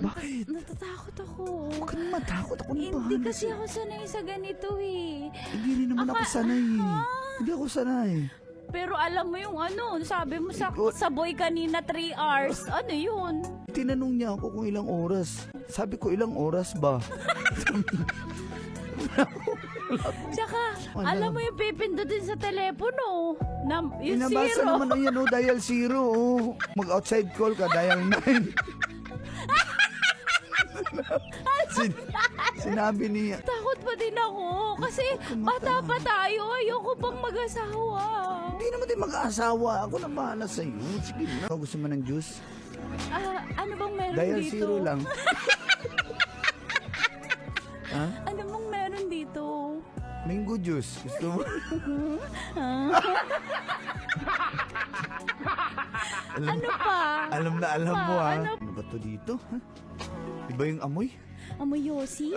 Bakit? Natatakot ako. Huwag ka naman matakot. Ako nang Hindi bahala kasi sa'yo. ako sanay sa ganito eh. Hindi rin naman ako sanay. Hindi ako sanay. Pero alam mo yung ano, sabi mo sa boy kanina 3 hours. Ano yun? Tinanong niya ako kung ilang oras. Sabi ko, ilang oras ba? Tsaka, alam mo yung pipindutin sa telepono. Yung Inabasa zero. naman yan, dial 0. Mag-outside call ka, dial 9. Sinabi niya. Takot pa din ako. Kasi bata pa tayo. Ayoko pang mag-asawa. Hindi naman din mag-aasawa. Ako na bahala sa'yo. Sige na. Gusto mo ng juice? Ano bang meron Dial dito? 0 lang. Ha? Ano bang meron dito? Mango juice. Gusto mo? Ano pa? Alam na alam mo ha. Ano? Ano ba to dito? Ha? Iba yung amoy? Amoy Yossi?